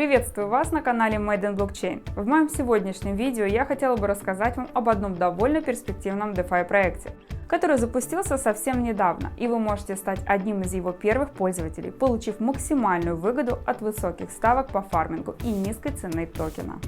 Приветствую вас на канале Made in Blockchain. В моем сегодняшнем видео я хотела бы рассказать вам об одном довольно перспективном DeFi проекте, который запустился совсем недавно, и вы можете стать одним из его первых пользователей, получив максимальную выгоду от высоких ставок по фармингу и низкой цены токена.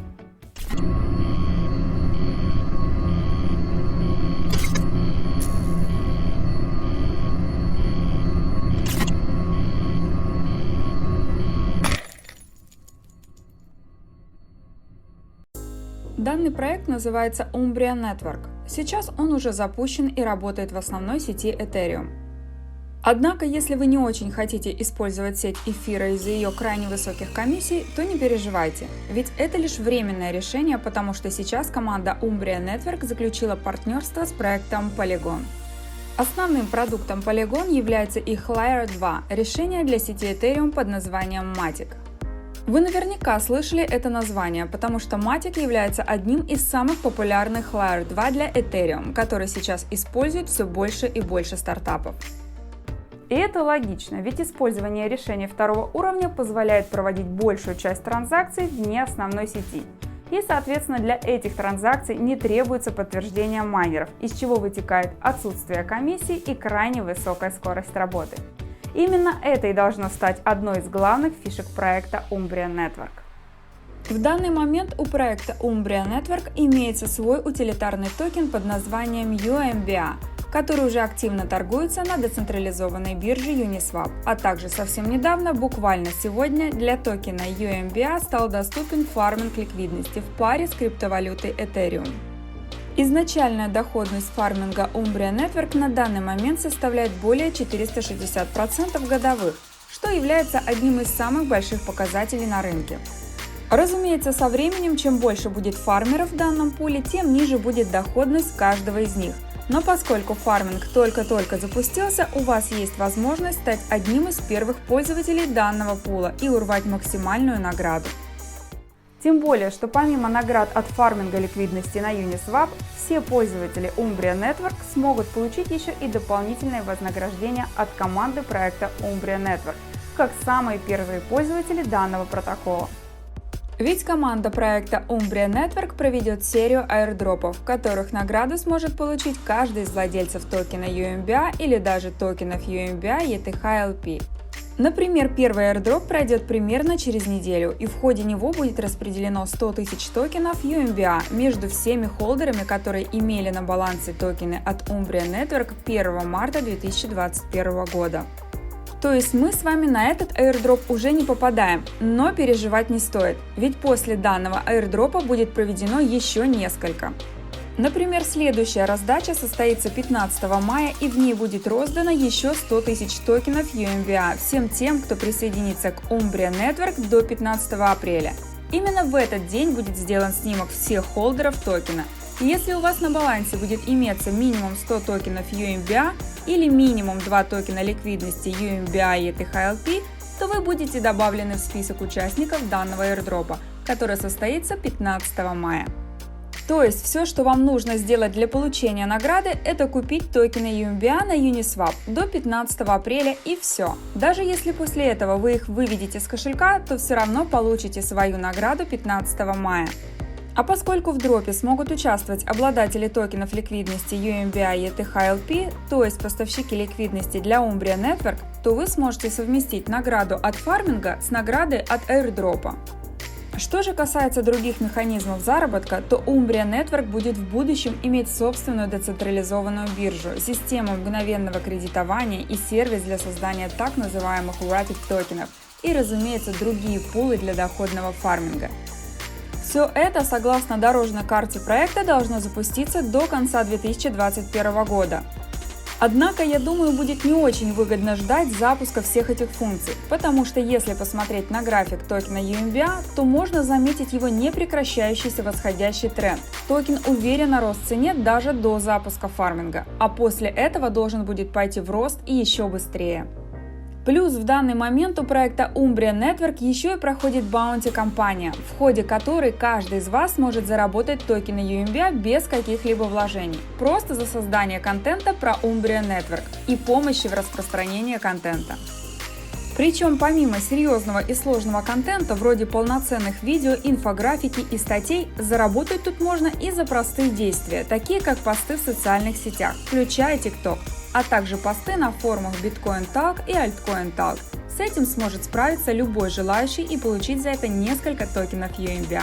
Данный проект называется Umbria Network. Сейчас он уже запущен и работает в основной сети Ethereum. Однако, если вы не очень хотите использовать сеть эфира из-за ее крайне высоких комиссий, то не переживайте, ведь это лишь временное решение, потому что сейчас команда Umbria Network заключила партнерство с проектом Polygon. Основным продуктом Polygon является их Layer 2 – решение для сети Ethereum под названием Matic. Вы наверняка слышали это название, потому что Matic является одним из самых популярных Layer 2 для Ethereum, который сейчас использует все больше и больше стартапов. И это логично, ведь использование решений второго уровня позволяет проводить большую часть транзакций вне основной сети. И, соответственно, для этих транзакций не требуется подтверждение майнеров, из чего вытекает отсутствие комиссий и крайне высокая скорость работы. Именно это и должно стать одной из главных фишек проекта Umbria Network. В данный момент у проекта Umbria Network имеется свой утилитарный токен под названием UMBA, который уже активно торгуется на децентрализованной бирже Uniswap, а также совсем недавно, буквально сегодня, для токена UMBA стал доступен фарминг ликвидности в паре с криптовалютой Ethereum. Изначальная доходность фарминга Umbria Network на данный момент составляет более 460% годовых, что является одним из самых больших показателей на рынке. Разумеется, со временем, чем больше будет фармеров в данном пуле, тем ниже будет доходность каждого из них. Но поскольку фарминг только-только запустился, у вас есть возможность стать одним из первых пользователей данного пула и урвать максимальную награду. Тем более, что помимо наград от фарминга ликвидности на Uniswap, все пользователи Umbria Network смогут получить еще и дополнительные вознаграждения от команды проекта Umbria Network, как самые первые пользователи данного протокола. Ведь команда проекта Umbria Network проведет серию аирдропов, в которых награду сможет получить каждый из владельцев токена UMBA или даже токенов UMBA ETH-LP. Например, первый airdrop пройдет примерно через неделю, и в ходе него будет распределено 100 тысяч токенов UMBA между всеми холдерами, которые имели на балансе токены от Umbria Network 1 марта 2021 года. То есть мы с вами на этот airdrop уже не попадаем, но переживать не стоит, ведь после данного airdropа будет проведено еще несколько. Например, следующая раздача состоится 15 мая, и в ней будет роздано еще 100 тысяч токенов UMBA всем тем, кто присоединится к Umbria Network до 15 апреля. Именно в этот день будет сделан снимок всех холдеров токена. И если у вас на балансе будет иметься минимум 100 токенов UMBA или минимум 2 токена ликвидности UMBA ETH-LP, то вы будете добавлены в список участников данного airdropа, который состоится 15 мая. То есть все, что вам нужно сделать для получения награды, это купить токены UMBA на Uniswap до 15 апреля и все. Даже если после этого вы их выведете с кошелька, то все равно получите свою награду 15 мая. А поскольку в дропе смогут участвовать обладатели токенов ликвидности UMBA ETH-LP, то есть поставщики ликвидности для Umbria Network, то вы сможете совместить награду от фарминга с наградой от airdropа. Что же касается других механизмов заработка, то Umbria Network будет в будущем иметь собственную децентрализованную биржу, систему мгновенного кредитования и сервис для создания так называемых Rapid токенов и, разумеется, другие пулы для доходного фарминга. Все это, согласно дорожной карте проекта, должно запуститься до конца 2021 года. Однако, я думаю, будет не очень выгодно ждать запуска всех этих функций, потому что если посмотреть на график токена UMBA, то можно заметить его непрекращающийся восходящий тренд. Токен уверенно рос в цене даже до запуска фарминга, а после этого должен будет пойти в рост и еще быстрее. Плюс в данный момент у проекта Umbria Network еще и проходит баунти-кампания, в ходе которой каждый из вас может заработать токены UMBA без каких-либо вложений, просто за создание контента про Umbria Network и помощи в распространении контента. Причем помимо серьезного и сложного контента, вроде полноценных видео, инфографики и статей, заработать тут можно и за простые действия, такие как посты в социальных сетях, включая TikTok, а также посты на форумах Bitcoin Talk и Altcoin Talk. С этим сможет справиться любой желающий и получить за это несколько токенов UMBA.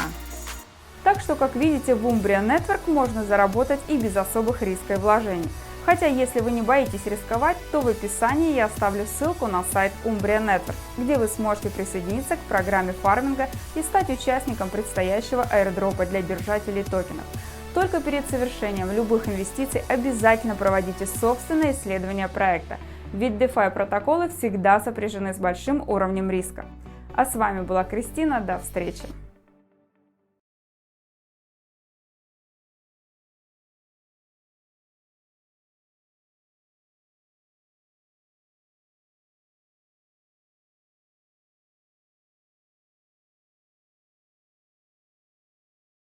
Так что, как видите, в Umbria Network можно заработать и без особых риска и вложений. Хотя, если вы не боитесь рисковать, то в описании я оставлю ссылку на сайт Umbria Network, где вы сможете присоединиться к программе фарминга и стать участником предстоящего airdropа для держателей токенов. Только перед совершением любых инвестиций обязательно проводите собственное исследование проекта, ведь DeFi протоколы всегда сопряжены с большим уровнем риска. А с вами была Кристина, до встречи!